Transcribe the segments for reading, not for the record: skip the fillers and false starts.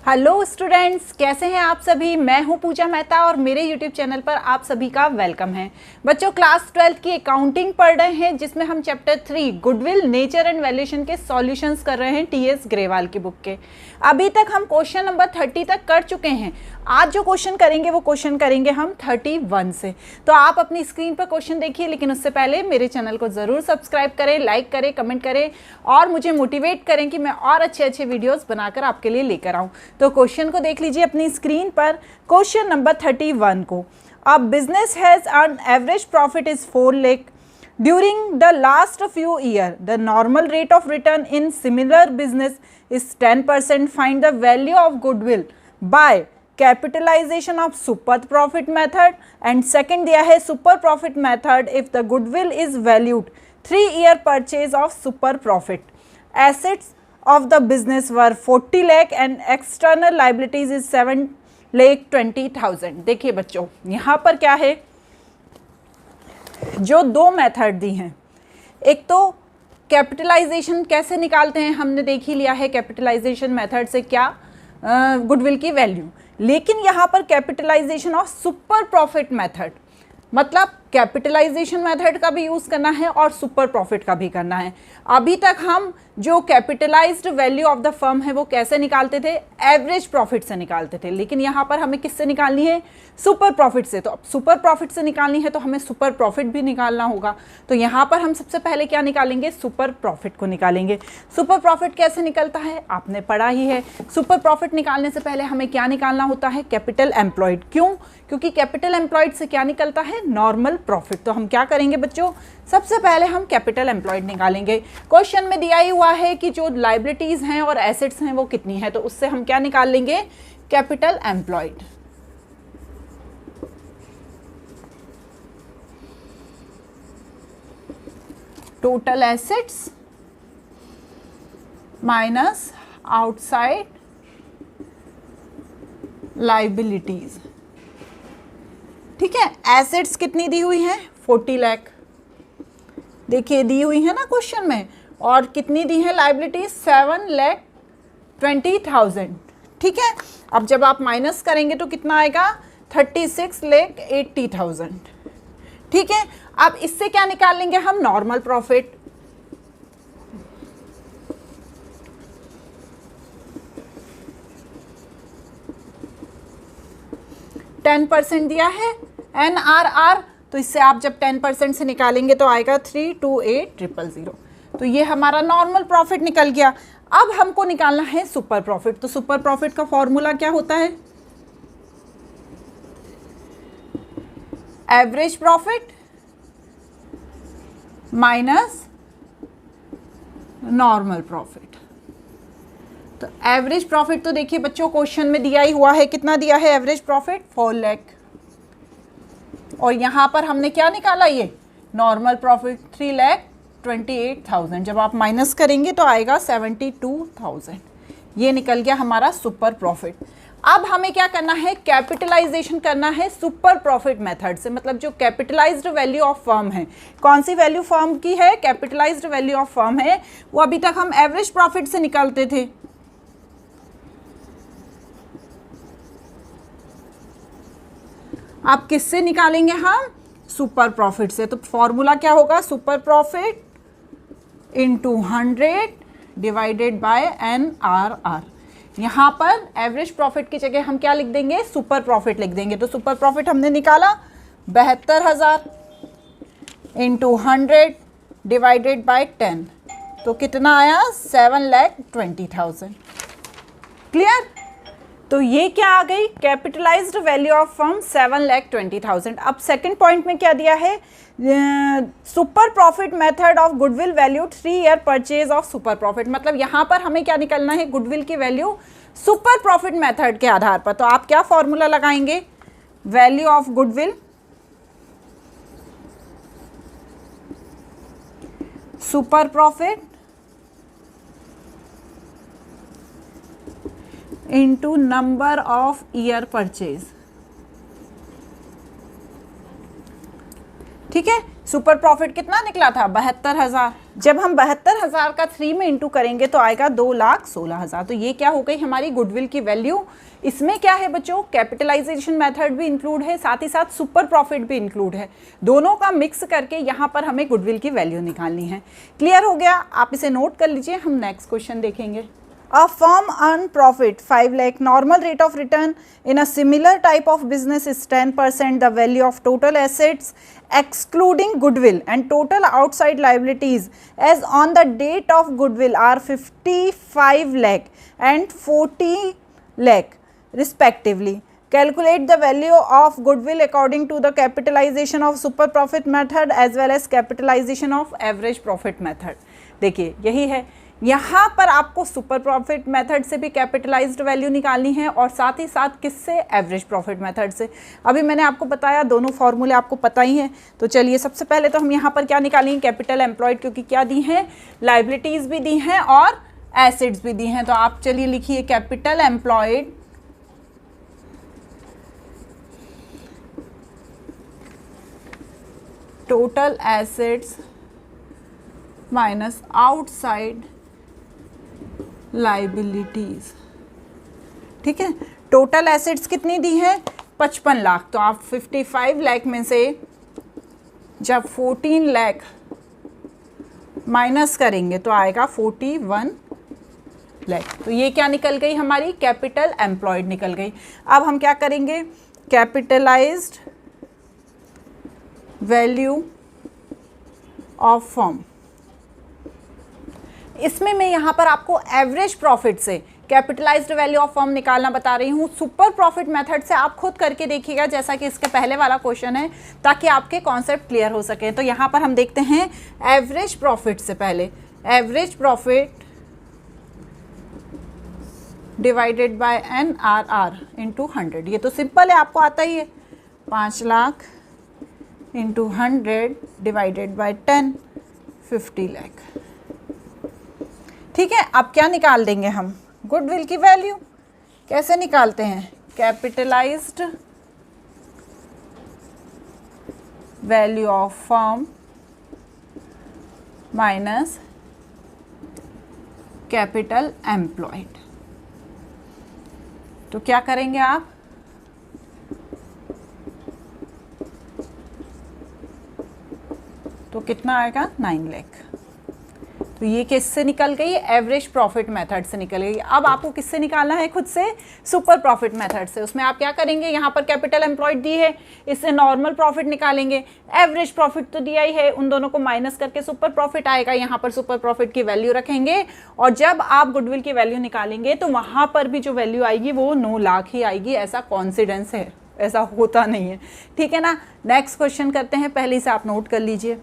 Hello students, कैसे हैं आप सभी। मैं हूं पूजा मेहता और मेरे यूट्यूब चैनल पर आप सभी का वेलकम है। बच्चों, क्लास 12 की अकाउंटिंग पढ़ रहे हैं जिसमें हम chapter 3 goodwill nature and valuation के सॉल्यूशंस कर रहे हैं टीएस ग्रेवाल की बुक के। अभी तक हम क्वेश्चन नंबर 30 तक कर चुके हैं। आज जो क्वेश्चन करेंगे वो क्वेश्चन करेंगे हम 31 से। तो आप अपनी स्क्रीन पर क्वेश्चन देखिए, लेकिन उससे पहले मेरे चैनल को ज़रूर सब्सक्राइब करें, लाइक करें, कमेंट करें और मुझे मोटिवेट करें कि मैं और अच्छे अच्छे वीडियोस बनाकर आपके लिए लेकर आऊँ। तो क्वेश्चन को देख लीजिए अपनी स्क्रीन पर। क्वेश्चन नंबर 31 को, a business has earn average profit is 4 lakh during the last few year. The normal rate of return in similar business is 10%. Find the value of goodwill by capitalisation of super profit method. And second दिया है super profit method if the goodwill is valued 3 year purchase of super profit. Assets of the business were 40 lakh and external liabilities is 7,20,000. देखिए बच्चों, यहाँ पर क्या है, जो दो मेथड दी हैं। एक तो कैपिटलाइजेशन कैसे निकालते हैं, हमने देख ही लिया है कैपिटलाइजेशन मेथड से क्या गुडविल की वैल्यू। लेकिन यहाँ पर capitalisation of super profit method, मतलब कैपिटलाइजेशन मेथड का भी यूज़ करना है और सुपर प्रॉफिट का भी करना है। अभी तक हम जो capitalised value of the firm है वो कैसे निकालते थे, एवरेज प्रॉफिट से निकालते थे। लेकिन यहाँ पर हमें किससे निकालनी है, सुपर प्रॉफिट से। तो अब सुपर प्रॉफिट से निकालनी है तो हमें सुपर प्रॉफिट भी निकालना होगा। तो यहाँ पर हम सबसे पहले क्या निकालेंगे, सुपर प्रॉफिट को निकालेंगे। सुपर प्रॉफिट कैसे निकलता है आपने पढ़ा ही है। सुपर प्रॉफिट निकालने से पहले हमें क्या निकालना होता है, कैपिटल एम्प्लॉयड। क्यों? क्योंकि कैपिटल एम्प्लॉयड से क्या निकलता है, नॉर्मल प्रॉफिट। तो हम क्या करेंगे बच्चों, सबसे पहले हम कैपिटल एम्प्लॉयड निकालेंगे। क्वेश्चन में दिया ही हुआ है कि जो लाइबिलिटीज हैं और एसेट्स हैं वो कितनी है, तो उससे हम क्या निकाल लेंगे, capital employed. Total assets minus outside liabilities. ठीक है, एसेट्स कितनी दी हुई है, 40 लाख, देखिए दी हुई है ना क्वेश्चन में। और कितनी दी है लाइबिलिटीज, 7,20,000। ठीक है, अब जब आप माइनस करेंगे तो कितना आएगा, 36,80,000। ठीक है, अब इससे क्या निकाल लेंगे हम, नॉर्मल प्रॉफिट। %10 दिया है NRR, तो इससे आप जब 10% से निकालेंगे तो आएगा 328,000। तो ये हमारा नॉर्मल प्रॉफिट निकल गया। अब हमको निकालना है सुपर प्रॉफिट। तो सुपर प्रॉफिट का फॉर्मूला क्या होता है, average profit minus normal profit. तो एवरेज प्रॉफिट तो देखिए बच्चों क्वेश्चन में दिया ही हुआ है, कितना दिया है एवरेज प्रॉफिट, 4 लाख। और यहाँ पर हमने क्या निकाला, ये नॉर्मल प्रॉफिट 3,28,000। जब आप माइनस करेंगे तो आएगा 72,000। ये निकल गया हमारा सुपर प्रॉफिट। अब हमें क्या करना है, कैपिटलाइजेशन करना है सुपर प्रॉफिट मेथड से। मतलब जो कैपिटलाइज्ड वैल्यू ऑफ फर्म है, कौन सी वैल्यू फर्म की है, कैपिटलाइज्ड वैल्यू ऑफ फर्म है, वो अभी तक हम एवरेज प्रॉफिट से निकालते थे। आप किससे निकालेंगे हम, सुपर प्रॉफिट से। तो फॉर्मूला क्या होगा, super profit into 100 divided by NRR। यहाँ पर एवरेज प्रॉफिट की जगह हम क्या लिख देंगे, सुपर प्रॉफिट लिख देंगे। तो सुपर प्रॉफिट हमने निकाला 72,000 इंटू 100 डिवाइडेड बाय 10, तो कितना आया, 7,20,000। क्लियर? तो ये क्या आ गई, कैपिटलाइज्ड वैल्यू ऑफ फर्म 7,20,000। अब सेकंड पॉइंट में क्या दिया है, super profit method of goodwill value 3 year purchase of super profit. मतलब यहाँ पर हमें क्या निकलना है, गुडविल की वैल्यू सुपर प्रॉफिट मेथड के आधार पर। तो आप क्या फॉर्मूला लगाएंगे, value of goodwill super profit into number of year purchase. ठीक है, सुपर प्रॉफिट कितना निकला था, 72,000। जब हम 72,000 का 3 में इंटू करेंगे तो आएगा 2,16,000। तो ये क्या हो गई हमारी गुडविल की वैल्यू। इसमें क्या है बच्चों, कैपिटलाइजेशन मेथड भी इंक्लूड है, साथ ही साथ सुपर प्रॉफिट भी इंक्लूड है। दोनों का मिक्स करके यहाँ पर हमें गुडविल की वैल्यू निकालनी है। क्लियर हो गया, आप इसे नोट कर लीजिए। हम नेक्स्ट क्वेश्चन देखेंगे। A firm earn profit 5 lakh. Normal rate of return in a similar type of business is 10%. The value of total assets excluding goodwill and total outside liabilities as on the date of goodwill are 55 lakh and 40 lakh respectively. Calculate the value of goodwill according to the capitalization of super profit method as well as capitalization of average profit method. देखिए यही है, यहाँ पर आपको super profit method से भी capitalised value निकालनी है और साथ ही साथ किससे, एवरेज प्रॉफिट मेथड से। अभी मैंने आपको बताया दोनों फॉर्मूले आपको पता ही हैं। तो चलिए सबसे पहले तो हम यहाँ पर क्या निकालेंगे, कैपिटल एम्प्लॉयड, क्योंकि क्या दी हैं, लाइबिलिटीज़ भी दी हैं और एसिड्स भी दी हैं। तो आप चलिए लिखिए capital employed total assets minus outside liabilities. ठीक है, टोटल एसेट्स कितनी दी है, 55 लाख। तो आप 55 लाख में से जब 14 लाख माइनस करेंगे तो आएगा 41 लाख। तो ये क्या निकल गई हमारी, कैपिटल एम्प्लॉयड निकल गई। अब हम क्या करेंगे, कैपिटलाइज्ड वैल्यू ऑफ फर्म। इसमें मैं यहाँ पर आपको एवरेज प्रॉफिट से कैपिटलाइज्ड वैल्यू ऑफ फर्म निकालना बता रही हूँ। सुपर प्रॉफिट मेथड से आप खुद करके देखिएगा, जैसा कि इसके पहले वाला क्वेश्चन है, ताकि आपके कॉन्सेप्ट क्लियर हो सके। तो यहाँ पर हम देखते हैं एवरेज प्रॉफिट से पहले, average profit divided by NRR into 100। ये तो सिंपल है, आपको आता ही है। 5 lakh into 100 divided by 10, 50 lakh. ठीक है, अब क्या निकाल देंगे हम, गुडविल की वैल्यू। कैसे निकालते हैं, capitalised value of firm minus capital employed. तो क्या करेंगे आप, तो कितना आएगा, 9 लाख। तो ये किससे निकल गई, एवरेज प्रॉफिट मेथड से निकल गई। अब आपको किससे निकालना है, खुद से, सुपर प्रॉफिट मेथड से। उसमें आप क्या करेंगे, यहाँ पर कैपिटल एम्प्लॉयड दी है, इससे नॉर्मल प्रॉफिट निकालेंगे। एवरेज प्रॉफिट तो दिया ही है, उन दोनों को माइनस करके सुपर प्रॉफिट आएगा। यहाँ पर सुपर प्रॉफिट की वैल्यू रखेंगे और जब आप गुडविल की वैल्यू निकालेंगे तो वहाँ पर भी जो वैल्यू आएगी वो 9 लाख ही आएगी। ऐसा कॉन्फिडेंस है, ऐसा होता नहीं है। ठीक है ना, नेक्स्ट क्वेश्चन करते हैं, पहले से आप नोट कर लीजिए।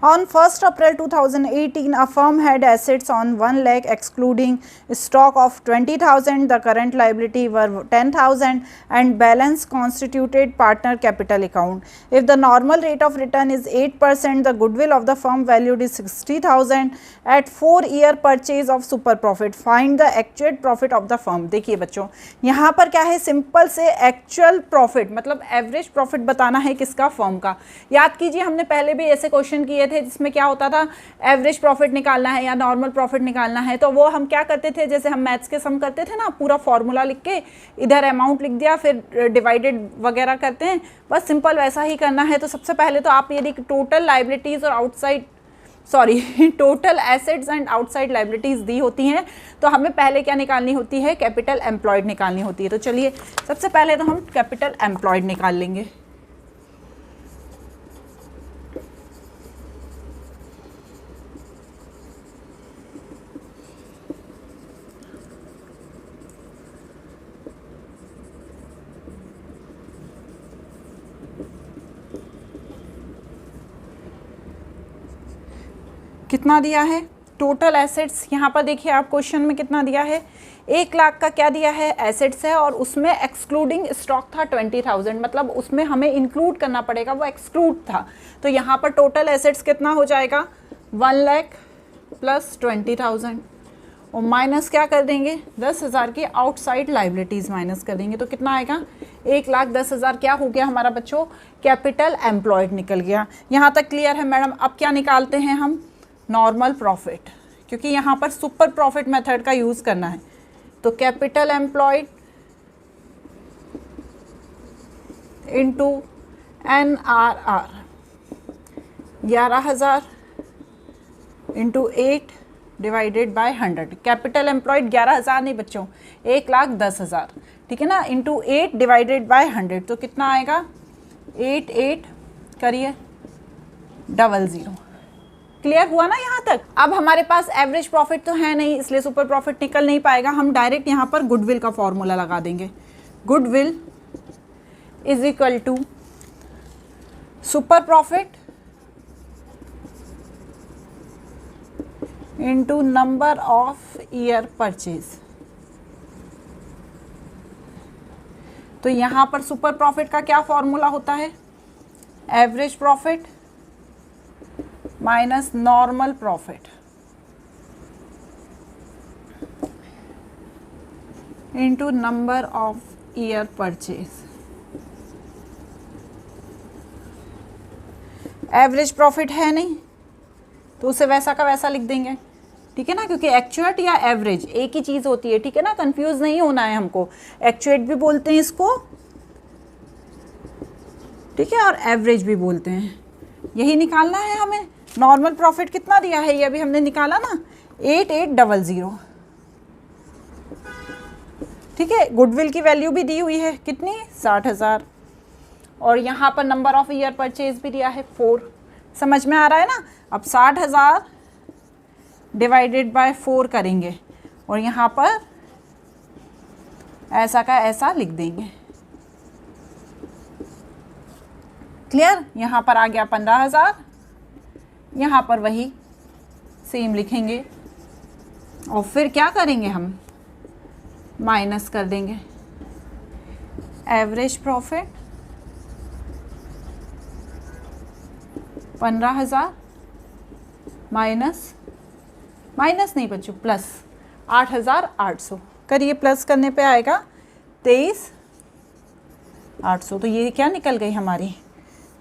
On 1st April 2018, a firm had assets on 1 lakh excluding stock of 20,000. The current liability were 10,000 and balance constituted partner capital account. If the normal rate of return is 8%, the goodwill of the firm valued is 60,000 at 4-year purchase of super profit. Find the actual profit of the firm. देखिए बच्चों, यहाँ पर क्या है, simple से actual profit मतलब average profit बताना है किसका, फर्म का। याद कीजिए हमने पहले भी ऐसे क्वेश्चन किए थे जिसमें क्या होता था, एवरेज प्रॉफिट निकालना है या नॉर्मल प्रॉफिट निकालना है, तो वो हम क्या करते थे, जैसे हम मैथ्स के सम करते थे ना, पूरा फॉर्मूला लिख के इधर अमाउंट लिख दिया, फिर डिवाइडेड वगैरह करते हैं, बस सिंपल वैसा ही करना है। तो सबसे पहले तो आप यदि टोटल लाइबिलिटीज़ और total assets and outside liabilities दी होती हैं तो हमें पहले क्या निकालनी होती है, कैपिटल एम्प्लॉयड निकालनी होती है। तो चलिए सबसे पहले तो हम कैपिटल एम्प्लॉयड निकाल लेंगे। कितना दिया है, टोटल एसेट्स, यहाँ पर देखिए आप क्वेश्चन में कितना दिया है, 1 लाख का क्या दिया है, एसेट्स है, और उसमें एक्सक्लूडिंग स्टॉक था 20,000, मतलब उसमें हमें इंक्लूड करना पड़ेगा, वो एक्सक्लूड था। तो यहाँ पर टोटल एसेट्स कितना हो जाएगा, 1 लाख प्लस 20,000 और माइनस क्या कर देंगे, 10,000 की आउटसाइड लाइबिलिटीज़ माइनस कर देंगे। तो कितना आएगा, 1,10,000 क्या हो गया हमारा बच्चों, कैपिटल एम्प्लॉयड निकल गया। यहाँ तक क्लियर है मैडम। अब क्या निकालते हैं हम, नॉर्मल प्रॉफिट, क्योंकि यहाँ पर सुपर प्रॉफिट मेथड का यूज़ करना है। तो capital employed into NRR 11,000 into 8 divided by 100। Capital employed 11,000 नहीं बच्चों, 1,10,000, ठीक है ना, इंटू 8 डिवाइडेड बाय 100। तो कितना आएगा 88 करिए 00। क्लियर हुआ ना यहाँ तक। अब हमारे पास एवरेज प्रॉफिट तो है नहीं, इसलिए सुपर प्रॉफिट निकल नहीं पाएगा। हम डायरेक्ट यहाँ पर गुडविल का फॉर्मूला लगा देंगे। Goodwill is equal to super profit into number of year purchase. तो यहाँ पर सुपर प्रॉफिट का क्या फॉर्मूला होता है, average profit minus normal profit into number of year purchase. Average profit है नहीं तो उसे वैसा का वैसा लिख देंगे, ठीक है ना, क्योंकि एक्चुएट या एवरेज एक ही चीज़ होती है, ठीक है ना, कंफ्यूज नहीं होना है हमको। एक्चुएट भी बोलते हैं इसको, ठीक है, और एवरेज भी बोलते हैं। यही निकालना है हमें। नॉर्मल प्रॉफिट कितना दिया है ये अभी हमने निकाला ना, 8800, ठीक है। गुडविल की वैल्यू भी दी हुई है कितनी, 60,000, और यहाँ पर नंबर ऑफ ईयर परचेज भी दिया है 4। समझ में आ रहा है ना। अब 60,000 डिवाइडेड बाय 4 करेंगे और यहाँ पर ऐसा का ऐसा लिख देंगे। क्लियर। यहाँ पर आ गया 15,000, यहाँ पर वही सेम लिखेंगे और फिर क्या करेंगे हम, माइनस कर देंगे। एवरेज प्रॉफिट 15,000 माइनस नहीं बच्चों, प्लस 8,800 करिए। प्लस करने पे आएगा 23,800। तो ये क्या निकल गई हमारी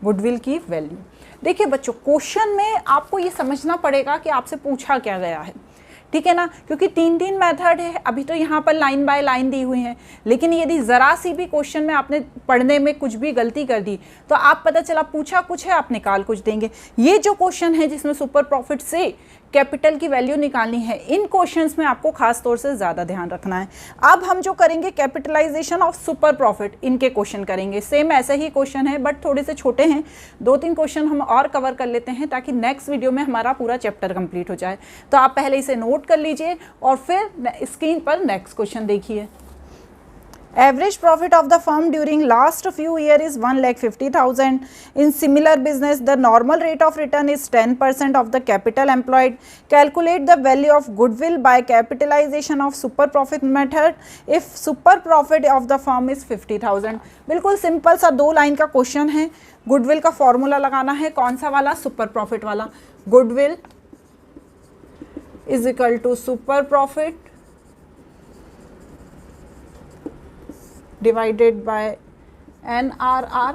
गुडविल की वैल्यू। देखिए बच्चों, क्वेश्चन में आपको ये समझना पड़ेगा कि आपसे पूछा क्या गया है, ठीक है ना, क्योंकि 3 मेथड है। अभी तो यहाँ पर लाइन बाय लाइन दी हुई हैं, लेकिन यदि ज़रा सी भी क्वेश्चन में आपने पढ़ने में कुछ भी गलती कर दी तो आप पता चला पूछा कुछ है, आप निकाल कुछ देंगे। ये जो क्वेश्चन है जिसमें सुपर प्रॉफिट से कैपिटल की वैल्यू निकालनी है, इन क्वेश्चंस में आपको खास तौर से ज़्यादा ध्यान रखना है। अब हम जो करेंगे कैपिटलाइजेशन ऑफ सुपर प्रॉफिट, इनके क्वेश्चन करेंगे। सेम ऐसे ही क्वेश्चन है बट थोड़े से छोटे हैं। 2-3 क्वेश्चन हम और कवर कर लेते हैं ताकि नेक्स्ट वीडियो में हमारा पूरा चैप्टर कंप्लीट हो जाए। तो आप पहले इसे नोट कर लीजिए और फिर स्क्रीन पर नेक्स्ट क्वेश्चन देखिए। Average profit of the firm during last few years is 1,50,000. In similar business, the normal rate of return is 10% of the capital employed. Calculate the value of goodwill by capitalization of super profit method if super profit of the firm is 50,000. बिल्कुल simple सा 2 line का question है। Goodwill का formula लगाना है, कौन सा वाला, सुपर प्रॉफिट वाला। Goodwill is equal to super profit divided by NRR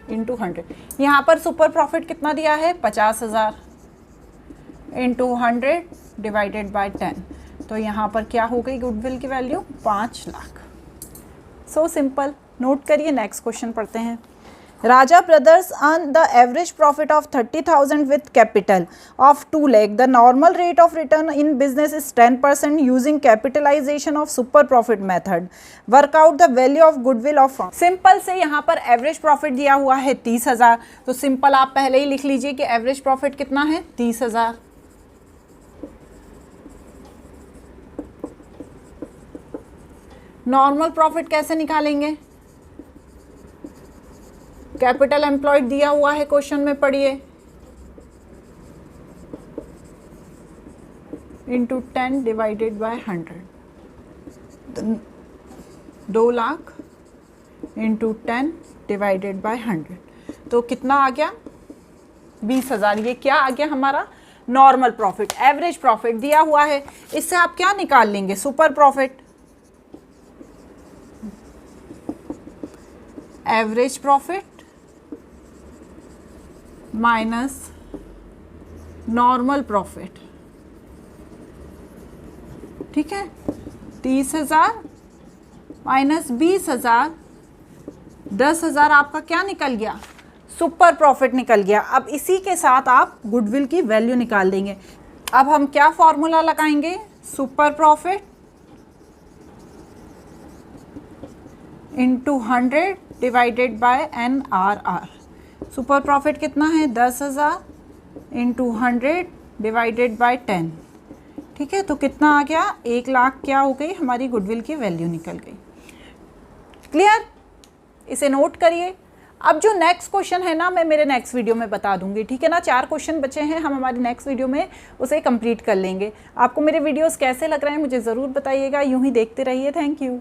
into 100। यहाँ पर सुपर प्रॉफिट कितना दिया है, 50,000 इंटू 100 डिवाइडेड बाय 10। तो यहाँ पर क्या हो गई गुडविल की value, 5 lakh. So simple. Note करिए, नेक्स्ट क्वेश्चन पढ़ते हैं। Raja brothers earn the average profit of 30,000 with capital of 2 lakh. The normal rate of return in business is 10% using capitalization of super profit method. Work out the value of goodwill of firm. Simple से यहाँ पर average profit दिया हुआ है 30,000। तो simple आप पहले ही लिख लीजिए कि एवरेज प्रॉफिट कितना है, 30,000। नॉर्मल प्रॉफिट कैसे निकालेंगे, कैपिटल एम्प्लॉयड दिया हुआ है क्वेश्चन में, पढ़िए, into 10 divided by 100। 2 lakh into 10 divided by 100। तो कितना आ गया, 20,000। ये क्या आ गया हमारा, नॉर्मल प्रॉफिट। एवरेज प्रॉफिट दिया हुआ है, इससे आप क्या निकाल लेंगे, super profit. Average profit minus normal profit, ठीक है। 30,000 माइनस 20,000, 10,000 आपका क्या निकल गया, सुपर प्रॉफिट निकल गया। अब इसी के साथ आप गुडविल की वैल्यू निकाल देंगे। अब हम क्या फॉर्मूला लगाएंगे, super profit into 100 divided by NRR। Super profit कितना है, 10,000 इंटू 100 डिवाइडेड बाय 10, ठीक है। तो कितना आ गया, 1 लाख क्या हो गई, हमारी गुडविल की वैल्यू निकल गई। क्लियर, इसे नोट करिए। अब जो नेक्स्ट क्वेश्चन है ना, मैं मेरे नेक्स्ट वीडियो में बता दूंगी, ठीक है ना। 4 क्वेश्चन बचे हैं, हम हमारी नेक्स्ट वीडियो में उसे कंप्लीट कर लेंगे। आपको मेरे वीडियोस कैसे लग रहे हैं मुझे ज़रूर बताइएगा, यूं ही देखते रहिए। Thank you.